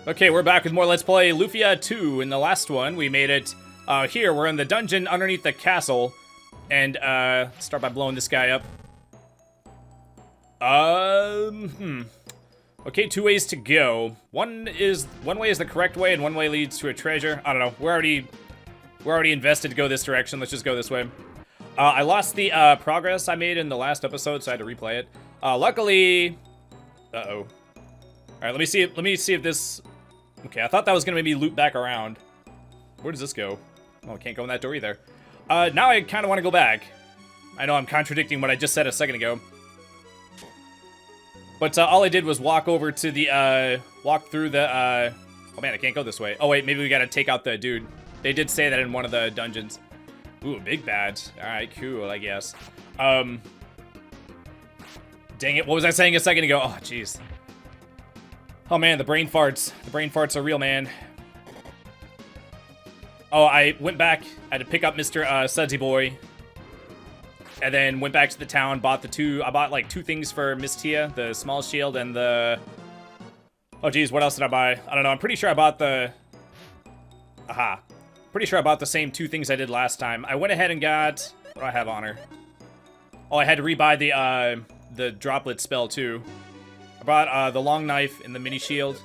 Okay, we're back with more Let's Play Lufia 2. In the last one, we made it here. We're in the dungeon underneath the castle. And, start by blowing this guy up. Okay, two ways to go. One way is the correct way, and one way leads to a treasure. I don't know. We're already invested to go this direction. Let's just go this way. I lost the progress I made in the last episode, so I had to replay it. Luckily, all right, let me see if this. Okay, I thought that was gonna maybe loop back around. Where does this go? Oh, I can't go in that door either. Now I kind of want to go back. I know I'm contradicting what I just said a second ago. But all I did was walk over to the, walk through the, oh man, I can't go this way. Oh wait, maybe we gotta take out the dude. They did say that in one of the dungeons. Ooh, big bad. Alright, cool, I guess. Dang it, what was I saying a second ago? Oh, jeez. Oh man, the brain farts. The brain farts are real, man. Oh, I went back. I had to pick up Mr. Sudsy Boy. And then went back to the town, bought I bought like two things for Miss Tia, the small shield and the... Oh geez, what else did I buy? I don't know, I'm pretty sure I bought the... Aha. Pretty sure I bought the same two things I did last time. I went ahead and got... What do I have on her? Oh, I had to rebuy the droplet spell too. I bought the long knife and the mini shield.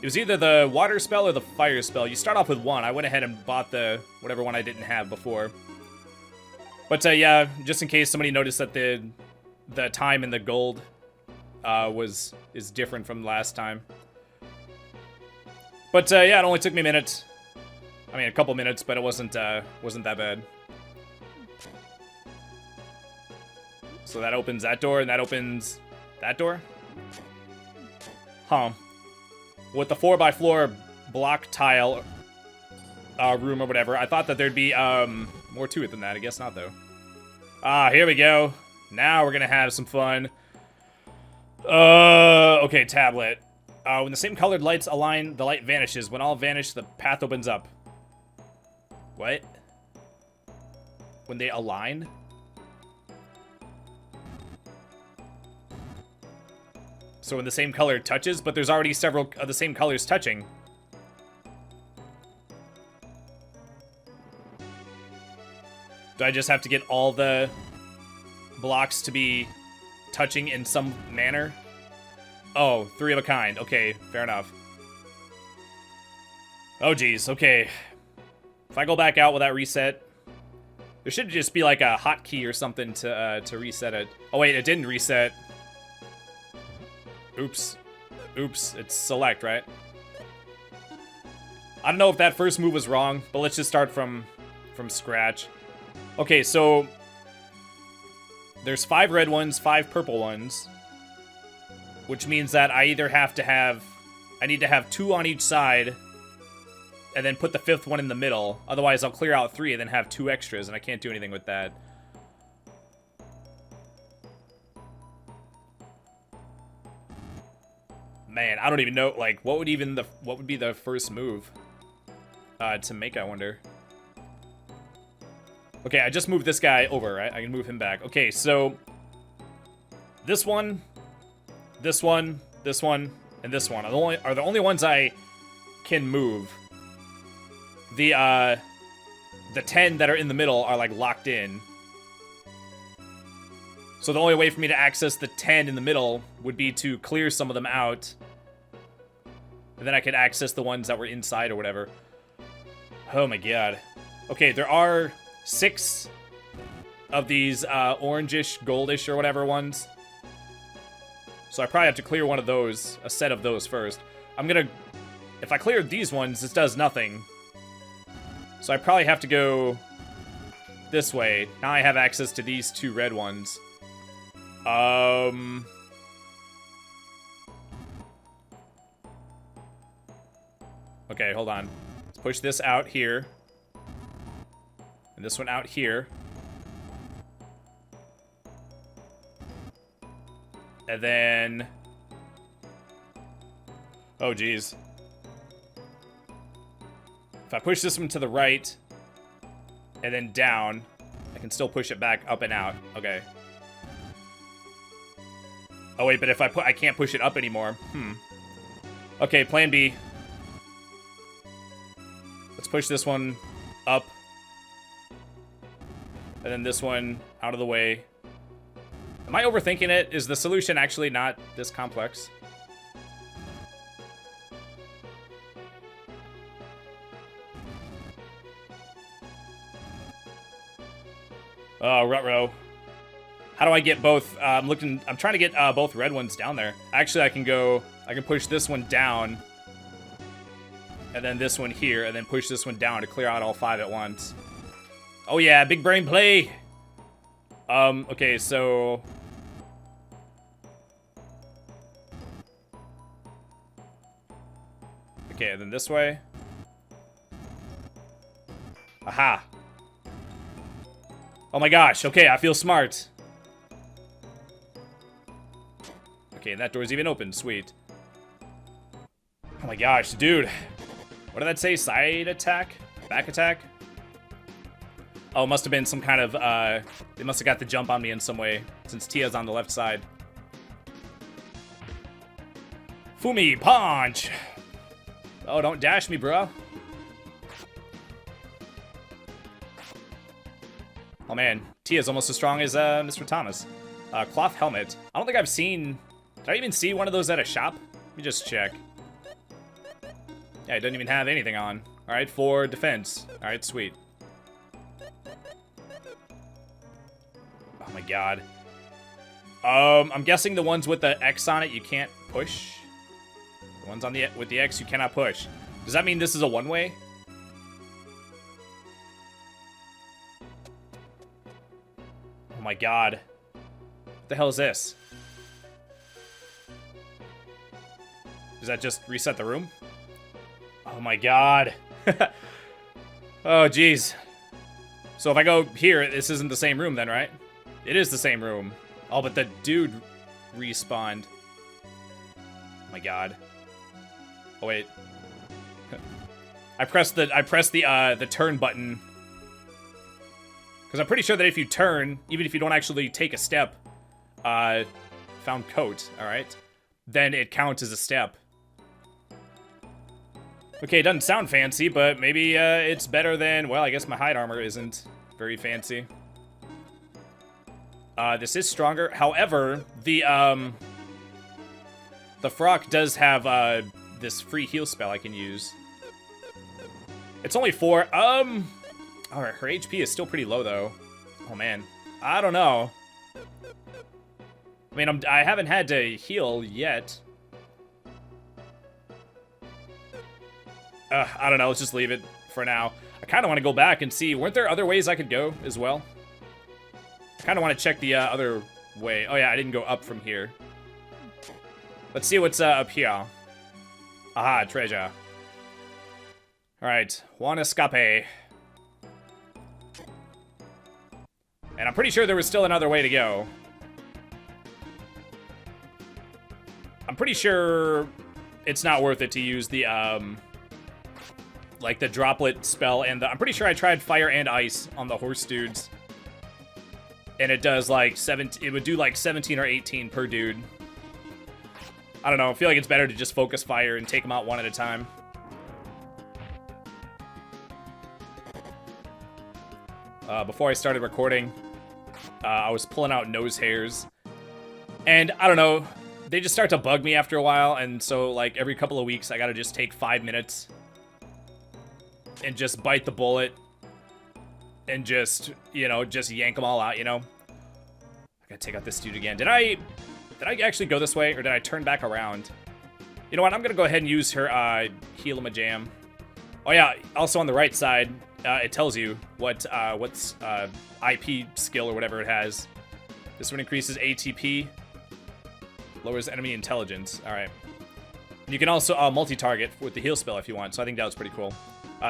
It was either the water spell or the fire spell. You start off with one. I went ahead and bought the whatever one I didn't have before. But yeah, just in case somebody noticed that the time and the gold is different from last time. But yeah, it only took me a minute. I mean, a couple minutes, but it wasn't that bad. So that opens that door, and that opens that door. Huh. With the 4x4 block tile room or whatever, I thought that there'd be more to it than that. I guess not, though. Ah, here we go. Now we're gonna have some fun. Okay, tablet. When the same colored lights align, the light vanishes. When all vanish, the path opens up. What? When they align? So when the same color touches, but there's already several of the same colors touching. Do I just have to get all the blocks to be touching in some manner? Oh, 3 of a kind. Okay, fair enough. Oh, geez. Okay. If I go back out, will that reset? There should just be like a hotkey or something to reset it. Oh, wait, it didn't reset. Oops. Oops. It's select, right? I don't know if that first move was wrong, but let's just start from scratch. Okay, so there's 5 red ones, 5 purple ones, which means that I either have to have, I need to have 2 on each side and then put the 5th one in the middle. Otherwise, I'll clear out 3 and then have 2 extras, and I can't do anything with that. Man, I don't even know, like, what would be the first move to make, I wonder. Okay, I just moved this guy over, right? I can move him back. Okay, so this one, this one, this one, and this one are the only ones I can move. The 10 that are in the middle are like locked in. So the only way for me to access the 10 in the middle would be to clear some of them out. And then I could access the ones that were inside or whatever. Oh my god. Okay, there are 6 of these orangish, goldish, or whatever ones. So I probably have to clear one of those, a set of those first. If I cleared these ones, this does nothing. So I probably have to go this way. Now I have access to these 2 red ones. Okay, hold on. Let's push this out here. And this one out here. And then... Oh, geez. If I push this one to the right, and then down, I can still push it back up and out. Okay. Oh, wait, but if I can't push it up anymore. Okay, plan B. Let's push this one up. And then this one out of the way. Am I overthinking it? Is the solution actually not this complex? Oh, ruh-roh. How do I get both? I'm trying to get both red ones down there. Actually, I can push this one down. And then this one here, and then push this one down to clear out all 5 at once. Oh yeah, big brain play! Okay, so... Okay, and then this way. Aha! Oh my gosh, okay, I feel smart. Okay, and that door's even open, sweet. Oh my gosh, dude. What did that say? Side attack? Back attack? Oh, it must have been some kind of, they must have got the jump on me in some way, since Tia's on the left side. Fumi, punch! Oh, don't dash me, bro. Oh man, Tia's almost as strong as, Mr. Thomas. Cloth helmet. I don't think I've seen, did I even see one of those at a shop? Let me just check. Yeah, it doesn't even have anything on. Alright, for defense. Alright, sweet. Oh my god. I'm guessing the ones with the X on it you can't push. The ones on with the X you cannot push. Does that mean this is a one-way? Oh my god. What the hell is this? Does that just reset the room? Oh my god. Oh jeez. So if I go here, this isn't the same room then, right? It is the same room. Oh, but the dude respawned. Oh my god. Oh wait. I pressed the turn button. Because I'm pretty sure that if you turn, even if you don't actually take a step, found coat, alright? Then it counts as a step. Okay, it doesn't sound fancy, but maybe it's better than, well, I guess my hide armor isn't very fancy. This is stronger. However, the frock does have this free heal spell I can use. It's only 4. Alright, her HP is still pretty low though. Oh man, I don't know. I mean, I haven't had to heal yet. I don't know, let's just leave it for now. I kind of want to go back and see, weren't there other ways I could go as well? I kind of want to check the other way. Oh yeah, I didn't go up from here. Let's see what's up here. Aha, treasure. Alright, Juan Escape. And I'm pretty sure there was still another way to go. I'm pretty sure it's not worth it to use the, like the droplet spell, and I'm pretty sure I tried fire and ice on the horse dudes. And it does like it would do like 17 or 18 per dude. I don't know, I feel like it's better to just focus fire and take them out one at a time. Before I started recording, I was pulling out nose hairs. And I don't know, they just start to bug me after a while, and so like every couple of weeks I gotta just take 5 minutes and just bite the bullet and just, you know, just yank them all out, you know? I gotta take out this dude again. Did I actually go this way, or did I turn back around? You know what, I'm gonna go ahead and use her Heal-em-a-jam. Oh yeah, also on the right side, it tells you what's IP skill or whatever it has. This one increases ATP, lowers enemy intelligence. Alright. You can also multi-target with the heal spell if you want, so I think that was pretty cool.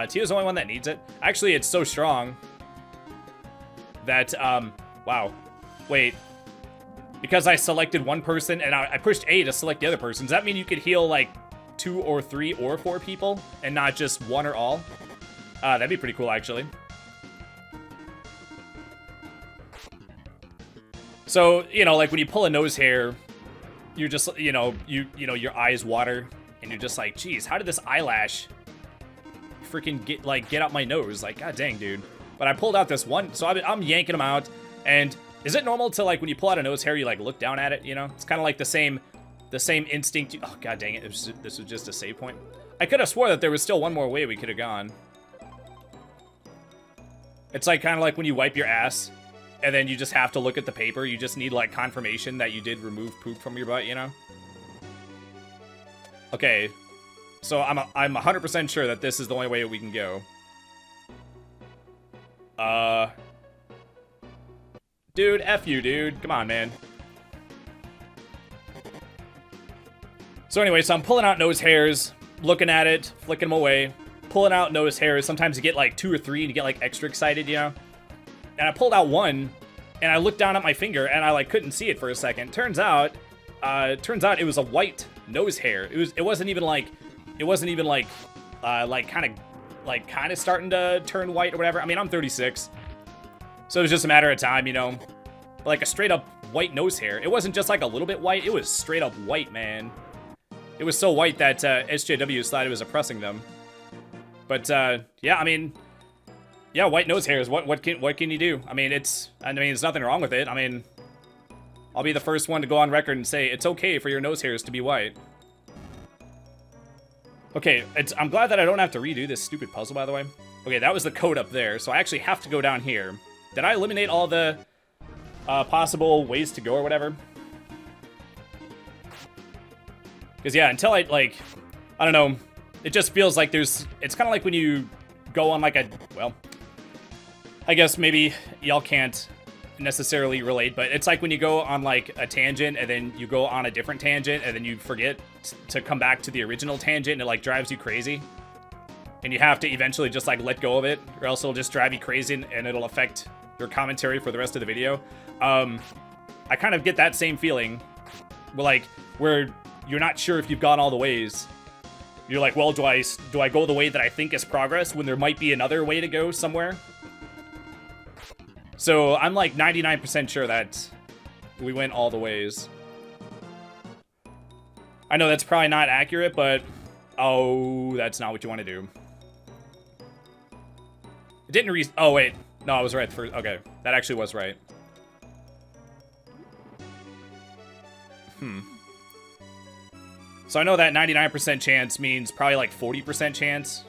Tia's the only one that needs it. Actually, it's so strong that, wow. Wait. Because I selected one person and I pushed A to select the other person, does that mean you could heal, like, 2 or 3 or 4 people and not just one or all? That'd be pretty cool, actually. So, you know, like when you pull a nose hair, you're just, you know, your eyes water and you're just like, geez, how did this eyelash freaking get out my nose? Like, god dang, dude. But I pulled out this one, so I'm yanking them out. And is it normal to, like, when you pull out a nose hair, you like look down at it? You know, it's kind of like the same instinct. Oh god dang it! This was just a save point. I could have swore that there was still one more way we could have gone. It's like kind of like when you wipe your ass, and then you just have to look at the paper. You just need like confirmation that you did remove poop from your butt. You know. Okay, so I'm 100% sure that this is the only way we can go. Dude, F you, dude. Come on, man. So anyway, so I'm pulling out nose hairs, looking at it, flicking them away, pulling out nose hairs. Sometimes you get like 2 or 3 and you get like extra excited, you know? And I pulled out one, and I looked down at my finger, and I like couldn't see it for a second. Turns out it was a white nose hair. It wasn't even like kind of starting to turn white or whatever. I mean, I'm 36, so it was just a matter of time, you know. Like a straight up white nose hair. It wasn't just like a little bit white. It was straight up white, man. It was so white that SJW thought it was oppressing them. But yeah, I mean, yeah, white nose hairs. What can you do? I mean, there's nothing wrong with it. I mean, I'll be the first one to go on record and say it's okay for your nose hairs to be white. Okay, I'm glad that I don't have to redo this stupid puzzle, by the way. Okay, that was the code up there, so I actually have to go down here. Did I eliminate all the possible ways to go or whatever? Because, yeah, until I don't know, it just feels like it's kind of like when you go on like well, I guess maybe y'all can't necessarily relate, but it's like when you go on like a tangent and then you go on a different tangent and then you forget to come back to the original tangent and it like drives you crazy. And you have to eventually just like let go of it, or else it'll just drive you crazy and it'll affect your commentary for the rest of the video. I kind of get that same feeling where you're not sure if you've gone all the ways. You're like, well, do I go the way that I think is progress when there might be another way to go somewhere? So I'm like 99% sure that we went all the ways. I know that's probably not accurate, but oh, that's not what you want to do. It didn't oh wait, no, I was right first. Okay, that actually was right. So I know that 99% chance means probably like 40% chance.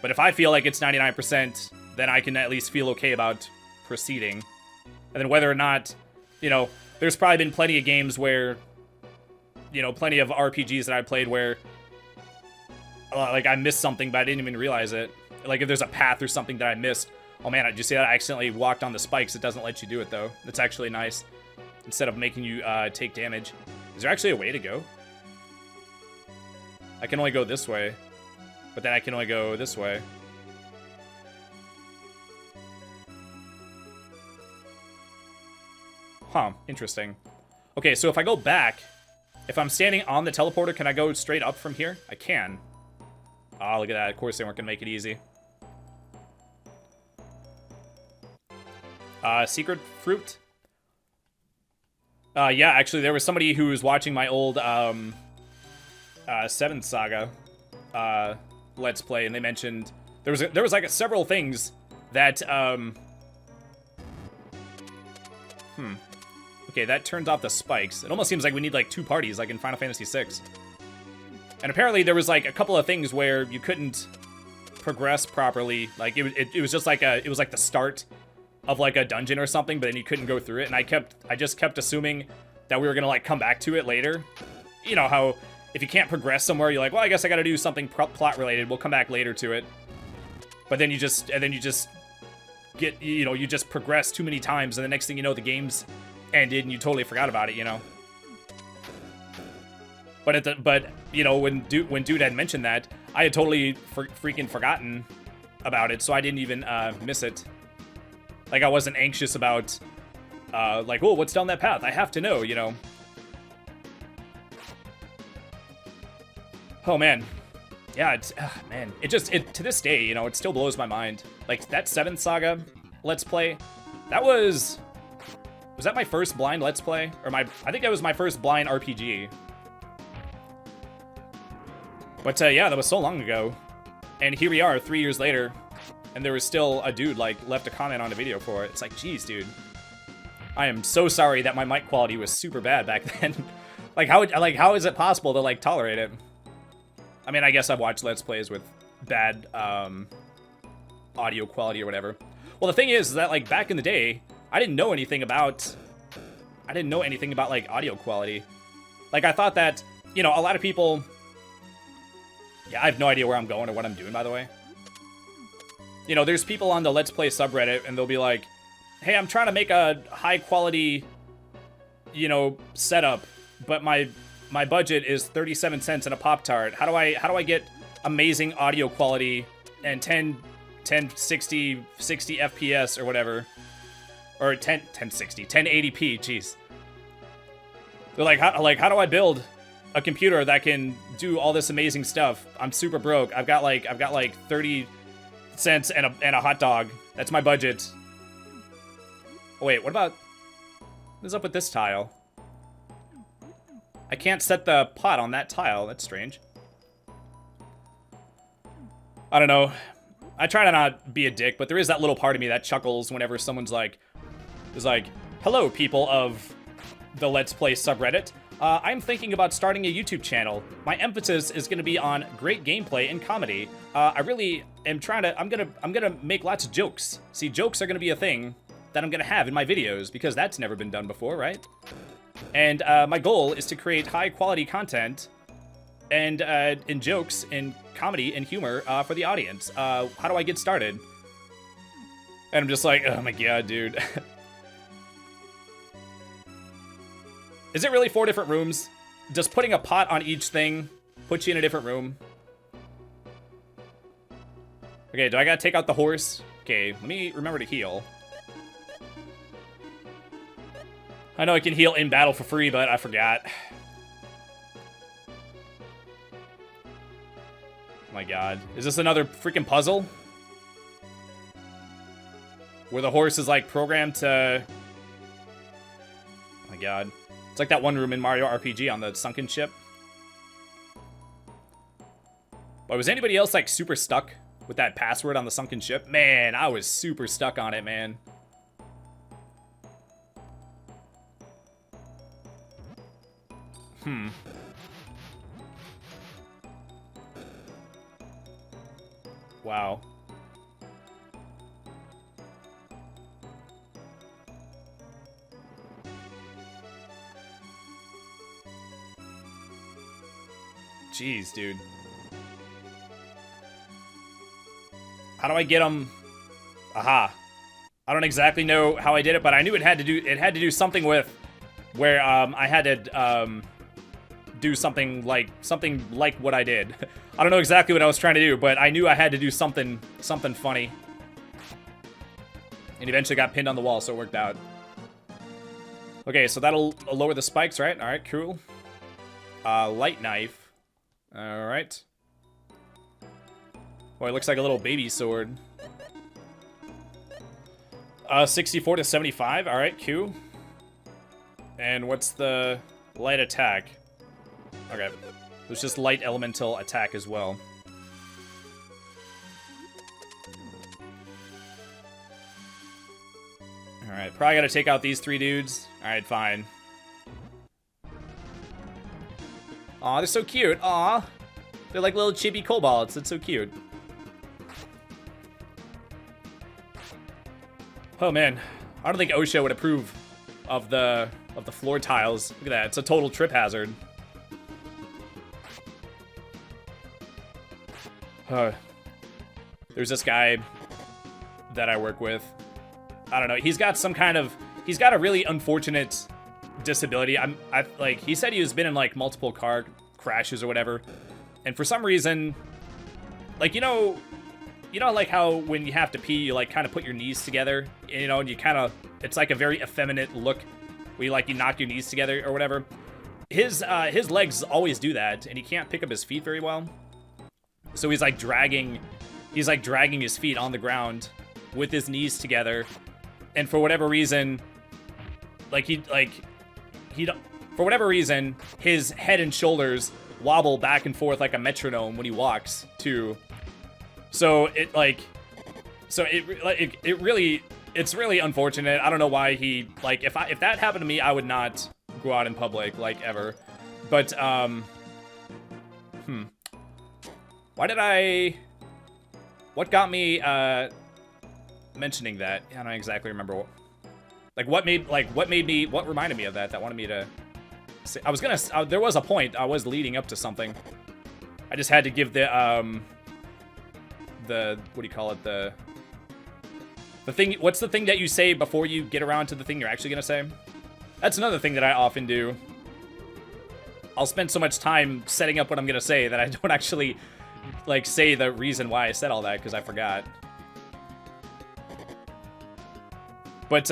But if I feel like it's 99%, then I can at least feel okay about proceeding. And then whether or not, you know, there's probably been plenty of games where, you know, plenty of RPGs that I played where, like, I missed something, but I didn't even realize it. Like, if there's a path or something that I missed. Oh man, did you see that? I accidentally walked on the spikes. It doesn't let you do it, though. It's actually nice. Instead of making you take damage. Is there actually a way to go? I can only go this way. But then I can only go this way. Huh, interesting. Okay, so if I go back, if I'm standing on the teleporter, can I go straight up from here? I can. Oh, look at that. Of course they weren't going to make it easy. Secret fruit? Yeah, actually, there was somebody who was watching my old, 7th Saga, Let's Play, and they mentioned there was like several things that, Okay, that turns off the spikes. It almost seems like we need like 2 parties, like in Final Fantasy VI. And apparently there was like a couple of things where you couldn't progress properly. Like it was just like it was like the start of like a dungeon or something, but then you couldn't go through it. And I just kept assuming that we were gonna like come back to it later. You know how if you can't progress somewhere, you're like, well, I guess I gotta do something plot related. We'll come back later to it. But then you just get, you know, you just progress too many times, and the next thing you know, the game's ended and you totally forgot about it, you know. But you know, when dude had mentioned that, I had totally freaking forgotten about it, so I didn't even miss it. Like I wasn't anxious about like, oh, what's down that path? I have to know, you know. Oh man, yeah, it's man, it to this day, you know, it still blows my mind. Like that 7th Saga Let's Play, that was that my first blind Let's Play? Or I think that was my first blind RPG. But yeah, that was so long ago. And here we are 3 years later, and there was still a dude, like, left a comment on a video for it. It's like, geez, dude. I am so sorry that my mic quality was super bad back then. Like, how is it possible to, like, tolerate it? I mean, I guess I've watched Let's Plays with bad, audio quality or whatever. Well, the thing is that, like, back in the day, I didn't know anything about, like, audio quality. Like, I thought that, you know, a lot of people... Yeah, I have no idea where I'm going or what I'm doing, by the way. You know, there's people on the Let's Play subreddit, and they'll be like, hey, I'm trying to make a high-quality, you know, setup, but my budget is 37 cents in a Pop-Tart. How do I get amazing audio quality and 1060 FPS or whatever? Or 1080p, jeez. They're like, how do I build a computer that can do all this amazing stuff? I'm super broke. I've got like 30 cents and a hot dog. That's my budget. Oh wait, what is up with this tile? I can't set the pot on that tile. That's strange. I don't know. I try to not be a dick, but there is that little part of me that chuckles whenever someone's like, hello, people of the Let's Play subreddit. I'm thinking about starting a YouTube channel. My emphasis is going to be on great gameplay and comedy. I really am trying to, I'm gonna make lots of jokes. See, jokes are going to be a thing that I'm going to have in my videos, because that's never been done before, right? And my goal is to create high-quality content and jokes and comedy and humor for the audience. How do I get started? And I'm just like, oh my god, dude. Is it really 4 different rooms? Does putting a pot on each thing put you in a different room? Okay, do I gotta take out the horse? Okay, let me remember to heal. I know I can heal in battle for free, but I forgot. Oh my god. Is this another freaking puzzle? Where the horse is, like, programmed to... Oh my god. It's like that one room in Mario RPG on the sunken ship. But was anybody else, like, super stuck with that password on the sunken ship? Man, I was super stuck on it, man. Wow. Jeez, dude. How do I get them? Aha. I don't exactly know how I did it, but I knew it had to do something with where I had to do something like what I did. I don't know exactly what I was trying to do, but I knew I had to do something funny. And eventually got pinned on the wall, so it worked out. Okay, so that'll lower the spikes, right? All right, cool. Light knife. All right. Boy, it looks like a little baby sword. 64 to 75. All right, cool. And what's the light attack? Okay. There's just light elemental attack as well. Alright, probably gotta take out these 3 dudes. Alright, fine. Aw, they're so cute. Aw. They're like little chibi kobolds. That's so cute. Oh man. I don't think OSHA would approve of the floor tiles. Look at that. It's a total trip hazard. There's this guy that I work with. I don't know. He's got a really unfortunate disability. Like, he said he's been in, like, multiple car crashes or whatever. And for some reason, like, you know, like how when you have to pee, you, like, kind of put your knees together, you know, and you kind of, it's like a very effeminate look where you knock your knees together or whatever. His legs always do that, and he can't pick up his feet very well. So he's like dragging his feet on the ground with his knees together, and for whatever reason, for whatever reason, his head and shoulders wobble back and forth like a metronome when he walks, too. So it, like... So it really... It's really unfortunate. I don't know why he... Like, if that happened to me, I would not go out in public, like, ever. But, Why did I... What got me, mentioning that? I don't exactly remember what... what reminded me of that wanted me to... Say, I was gonna... there was a point. I was leading up to something. I just had to give the, what do you call it? The thing... What's the thing that you say before you get around to the thing you're actually gonna say? That's another thing that I often do. I'll spend so much time setting up what I'm gonna say that I don't actually, like, say the reason why I said all that, because I forgot. But,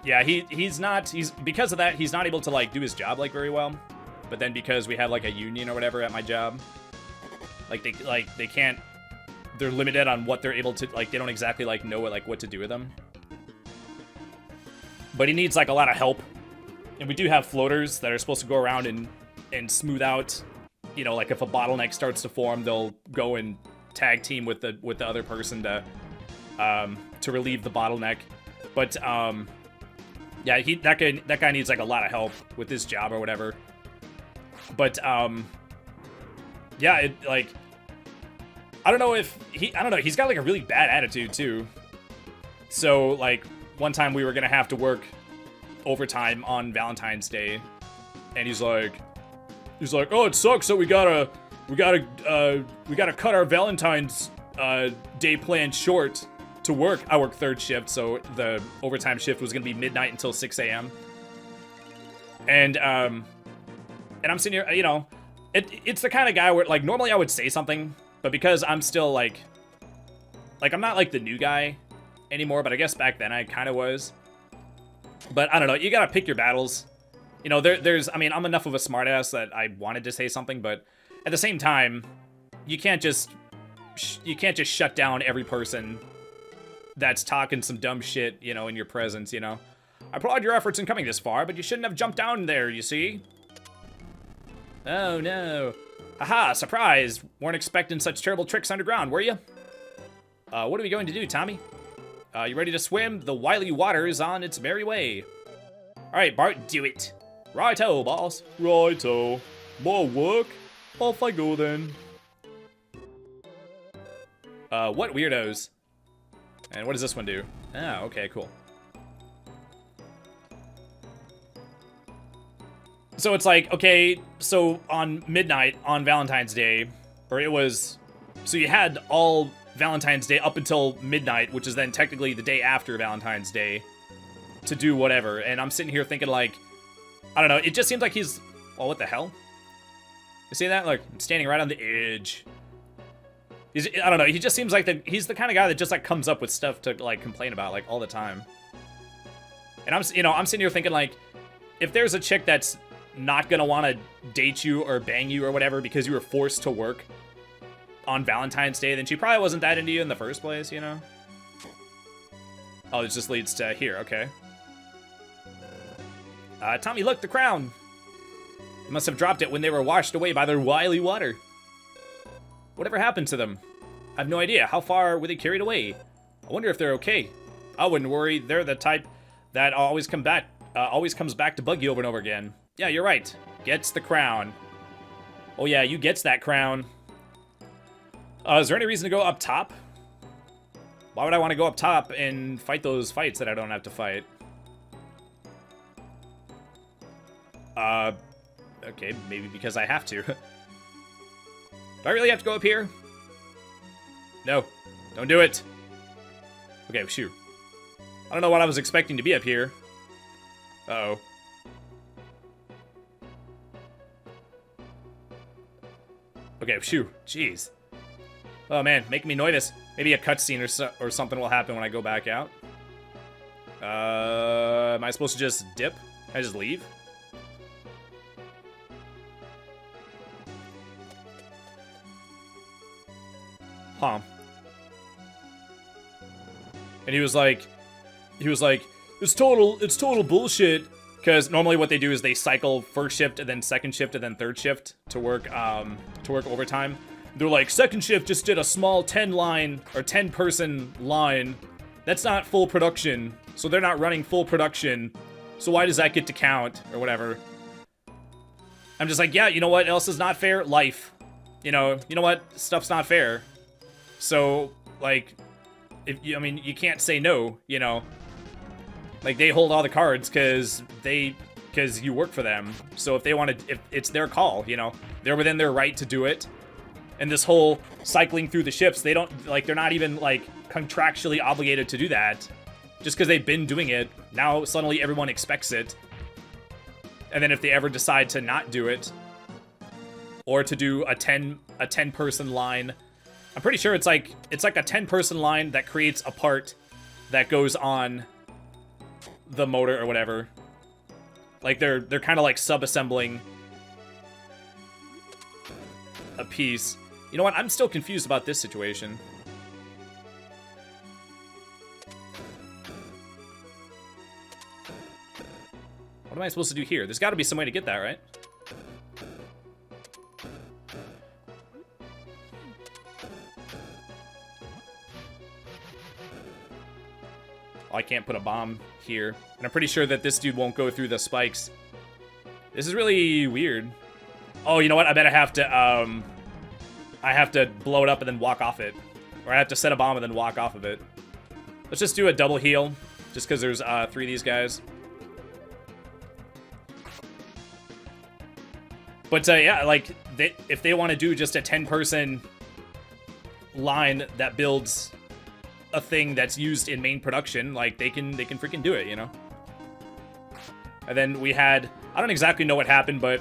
yeah, he's because of that, he's not able to, like, do his job, like, very well. But then because we have, like, a union or whatever at my job, they can't, they're limited on what they're able to, like, they don't exactly, like, know what to do with them. But he needs, like, a lot of help. And we do have floaters that are supposed to go around and smooth out, you know, like, if a bottleneck starts to form, they'll go and tag team with the other person to relieve the bottleneck. But, yeah, that guy needs, like, a lot of help with his job or whatever. But, yeah, like, I don't know, he's got, like, a really bad attitude, too. So, like, one time we were gonna have to work overtime on Valentine's Day, and he's like, oh, it sucks that we gotta cut our Valentine's Day plan short to work. I work third shift, so the overtime shift was gonna be midnight until 6 a.m. And I'm sitting here, you know, it's the kind of guy where, like, normally I would say something, but because I'm still, like I'm not, like, the new guy anymore, but I guess back then I kind of was. But I don't know, you gotta pick your battles. You know, I mean, I'm enough of a smartass that I wanted to say something, but at the same time, you can't just shut down every person that's talking some dumb shit, you know, in your presence, you know. I applaud your efforts in coming this far, but you shouldn't have jumped down there, you see? Oh no. Haha, surprise! Weren't expecting such terrible tricks underground, were you? What are we going to do, Tommy? You ready to swim? The wily water is on its merry way. Alright, Bart, do it. Righto, boss. Righto. More work? Off I go then. What weirdos? And what does this one do? Ah, okay, cool. So it's like, okay, so on midnight on Valentine's Day, or it was, so you had all Valentine's Day up until midnight, which is then technically the day after Valentine's Day, to do whatever. And I'm sitting here thinking, like, I don't know, it just seems like he's, well, what the hell? You see that? Like, standing right on the edge. I don't know, he just seems like he's the kind of guy that just, like, comes up with stuff to, like, complain about, like, all the time. And I'm sitting here thinking, like, if there's a chick that's not gonna want to date you or bang you or whatever because you were forced to work on Valentine's Day, then she probably wasn't that into you in the first place, you know? Oh, it just leads to here, okay. Tommy, look, the crown! They must have dropped it when they were washed away by their wily water. Whatever happened to them? I have no idea. How far were they carried away? I wonder if they're okay. I wouldn't worry. They're the type that always comes back to bug you over and over again. Yeah, you're right. Gets the crown. Oh yeah, you gets that crown. Is there any reason to go up top? Why would I want to go up top and fight those fights that I don't have to fight? Okay, maybe because I have to. Do I really have to go up here? No, don't do it. Okay, shoot. I don't know what I was expecting to be up here. Uh-oh. Okay, phew, jeez. Oh man, making me nervous. Maybe a cutscene or something will happen when I go back out. Am I supposed to just dip? Can I just leave? Huh. And he was like, it's total bullshit. Because normally what they do is they cycle first shift and then second shift and then third shift to work overtime. They're like, second shift just did a small 10 line or 10 person line. That's not full production. So they're not running full production. So why does that get to count or whatever? I'm just like, yeah, you know what else is not fair? Life. You know what? Stuff's not fair. So, like, I mean, you can't say no, you know. Like, they hold all the cards because you work for them. So if they want to, if it's their call, you know, they're within their right to do it. And this whole cycling through the ships, they're not even, like, contractually obligated to do that. Just because they've been doing it, now suddenly everyone expects it. And then if they ever decide to not do it, or to do a 10 person line, I'm pretty sure it's like a 10 person line that creates a part that goes on the motor or whatever. Like they're kind of like sub-assembling a piece. You know what? I'm still confused about this situation. What am I supposed to do here? There's got to be some way to get that, right? Oh, I can't put a bomb here. And I'm pretty sure that this dude won't go through the spikes. This is really weird. Oh, you know what? I bet I have to blow it up and then walk off it. Or I have to set a bomb and then walk off of it. Let's just do a double heal. Just because there's 3 of these guys. But yeah, like, if they want to do just a 10-person line that builds a thing that's used in main production, like, they can freaking do it, you know? And then we had, I don't exactly know what happened, but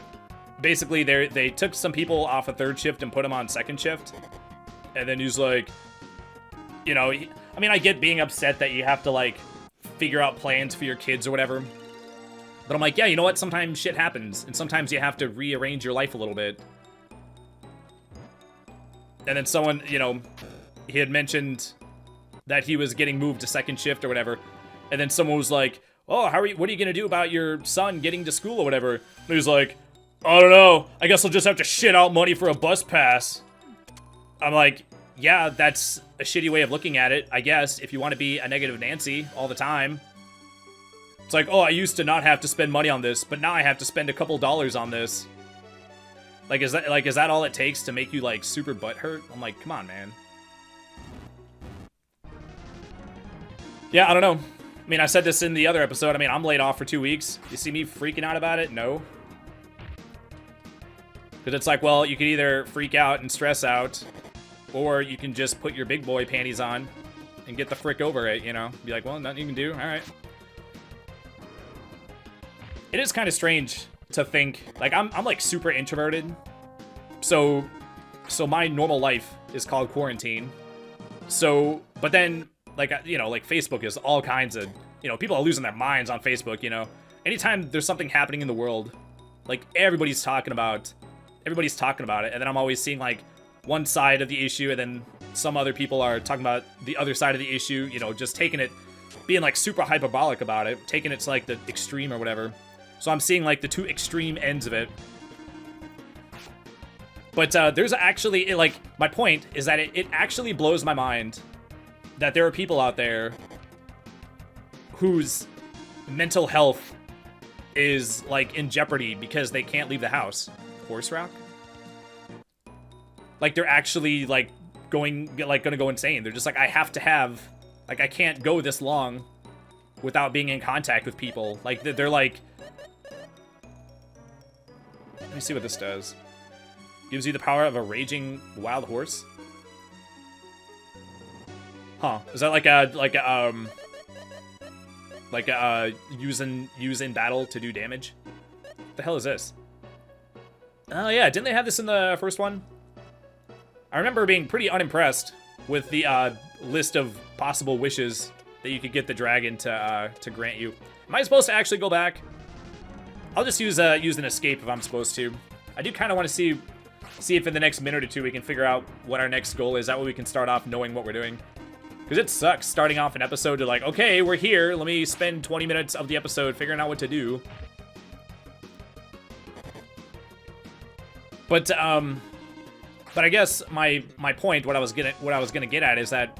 basically they took some people off of third shift and put them on second shift. And then he's like, you know, I mean, I get being upset that you have to, like, figure out plans for your kids or whatever. But I'm like, yeah, you know what? Sometimes shit happens, and sometimes you have to rearrange your life a little bit. And then someone, you know, he had mentioned that he was getting moved to second shift or whatever. And then someone was like, oh, what are you going to do about your son getting to school or whatever? And he was like, I don't know. I guess I'll just have to shit out money for a bus pass. I'm like, yeah, that's a shitty way of looking at it, I guess, if you want to be a negative Nancy all the time. It's like, oh, I used to not have to spend money on this, but now I have to spend a couple dollars on this. Like, is that all it takes to make you, like, super butthurt? I'm like, come on, man. Yeah, I don't know. I mean, I said this in the other episode. I mean, I'm laid off for 2 weeks. You see me freaking out about it? No. Because it's like, well, you could either freak out and stress out, or you can just put your big boy panties on and get the frick over it, you know? Be like, well, nothing you can do. All right. It is kind of strange to think, like, I'm like super introverted, so my normal life is called quarantine. So, but then, like, you know, like Facebook is all kinds of, you know, people are losing their minds on Facebook, you know. Anytime there's something happening in the world, like, everybody's talking about it, and then I'm always seeing, like, one side of the issue, and then some other people are talking about the other side of the issue, you know, just taking it, being, like, super hyperbolic about it, taking it to, like, the extreme or whatever. So I'm seeing, like, the 2 extreme ends of it. But there's actually, like, my point is that it actually blows my mind that there are people out there whose mental health is, like, in jeopardy because they can't leave the house. Horse rock? Like, they're actually, like, gonna go insane. They're just like, I have to have, like, I can't go this long without being in contact with people. Like, they're like, let me see what this does. Gives you the power of a raging wild horse. Huh? Is that like a use in battle to do damage? What the hell is this? Oh yeah, didn't they have this in the first one? I remember being pretty unimpressed with the list of possible wishes that you could get the dragon to grant you. Am I supposed to actually go back? I'll just use an escape if I'm supposed to. I do kind of want to see if in the next minute or 2 we can figure out what our next goal is. That way we can start off knowing what we're doing. Because it sucks starting off an episode to like, okay, we're here. Let me spend 20 minutes of the episode figuring out what to do. But I guess my point, what I was gonna get at is that,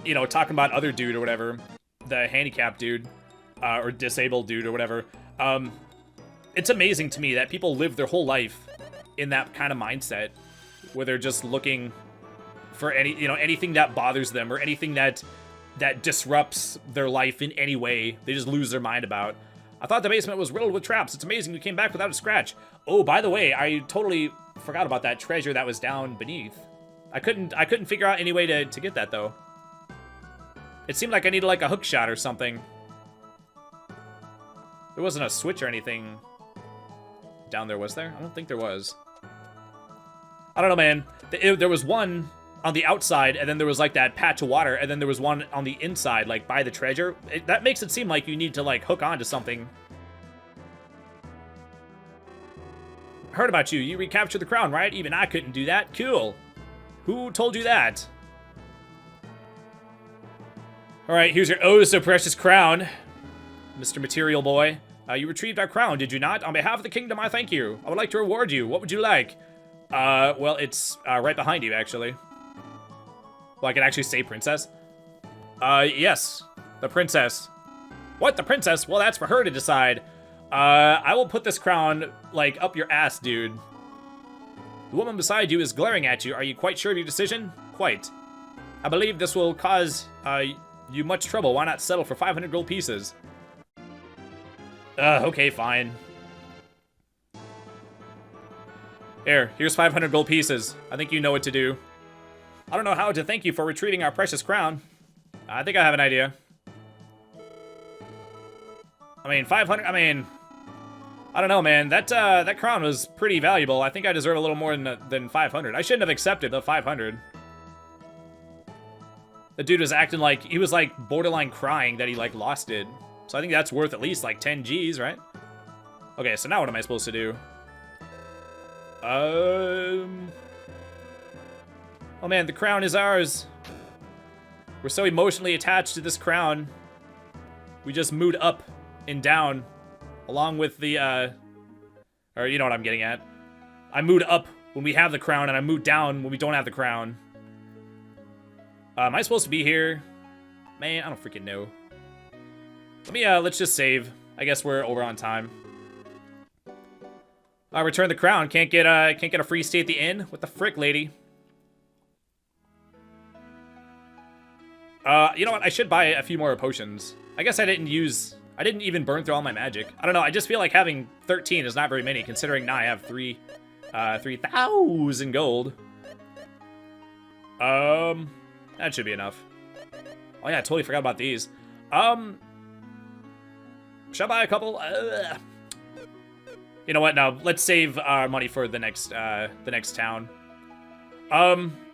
you know, talking about other dude or whatever, the handicapped dude, or disabled dude or whatever, it's amazing to me that people live their whole life in that kind of mindset, where they're just looking for anything that bothers them or anything that disrupts their life in any way. They just lose their mind about. I thought the basement was riddled with traps. It's amazing you came back without a scratch. Oh, by the way, I totally forgot about that treasure that was down beneath. I couldn't figure out any way to get that though. It seemed like I needed like a hook shot or something. There wasn't a switch or anything down there, was there? I don't think there was. I don't know, man. There was one on the outside, and then there was like that patch of water, and then there was one on the inside, like by the treasure. That makes it seem like you need to like hook onto something. Heard about you. You recaptured the crown, right? Even I couldn't do that. Cool. Who told you that? Alright, here's your oh so precious crown, Mr. Material Boy. You retrieved our crown, did you not? On behalf of the kingdom, I thank you. I would like to reward you. What would you like? Well, it's right behind you, actually. Well, I can actually say princess. Yes, the princess. What, the princess? Well, that's for her to decide. I will put this crown, like, up your ass, dude. The woman beside you is glaring at you. Are you quite sure of your decision? Quite. I believe this will cause, you much trouble. Why not settle for 500 gold pieces? Okay, fine. Here's 500 gold pieces. I think you know what to do. I don't know how to thank you for retrieving our precious crown. I think I have an idea. I mean, 500, I mean, I don't know, man. That crown was pretty valuable. I think I deserve a little more than 500. I shouldn't have accepted the 500. The dude was acting like, he was like borderline crying that he like lost it. So I think that's worth at least like 10 G's, right? Okay, so now what am I supposed to do? Oh man, the crown is ours. We're so emotionally attached to this crown. We just moved up and down along with the, or you know what I'm getting at. I moved up when we have the crown and I moved down when we don't have the crown. Am I supposed to be here? Man, I don't freaking know. Let's just save. I guess we're over on time. Return the crown. Can't get a free stay at the inn? What the frick, lady? You know what? I should buy a few more potions. I guess I didn't even burn through all my magic. I don't know. I just feel like having 13 is not very many, considering now I have 3,000 gold. That should be enough. Oh yeah, I totally forgot about these. Should I buy a couple? You know what? No, let's save our money for the next town.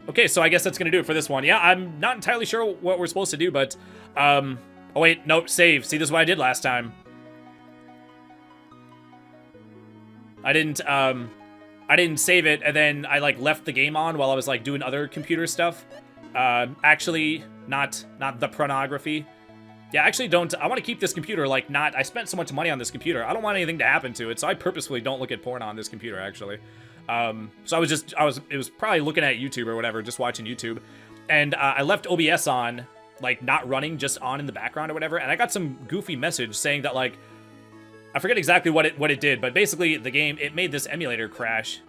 Okay, so I guess that's gonna do it for this one. Yeah, I'm not entirely sure what we're supposed to do, but oh wait, nope, save. See, this is what I did last time. I didn't save it, and then I like left the game on while I was like doing other computer stuff. Actually, not the pornography. Yeah, actually don't. I want to keep this computer like not. I spent so much money on this computer. I don't want anything to happen to it, so I purposefully don't look at porn on this computer actually. So it was probably looking at YouTube or whatever, just watching YouTube, and I left OBS on, like not running, just on in the background or whatever, and I got some goofy message saying that like, I forget exactly what it did, but basically the game, it made this emulator crash,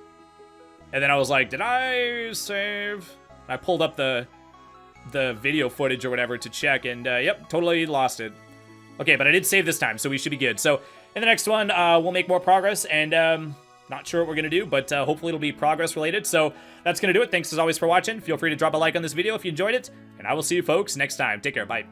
and then I was like, did I save? I pulled up the video footage or whatever to check, and yep, totally lost it. Okay, but I did save this time, so we should be good. So in the next one, we'll make more progress, and not sure what we're gonna do, but hopefully it'll be progress related. So that's gonna do it. Thanks as always for watching. Feel free to drop a like on this video if you enjoyed it, and I will see you folks next time. Take care, bye.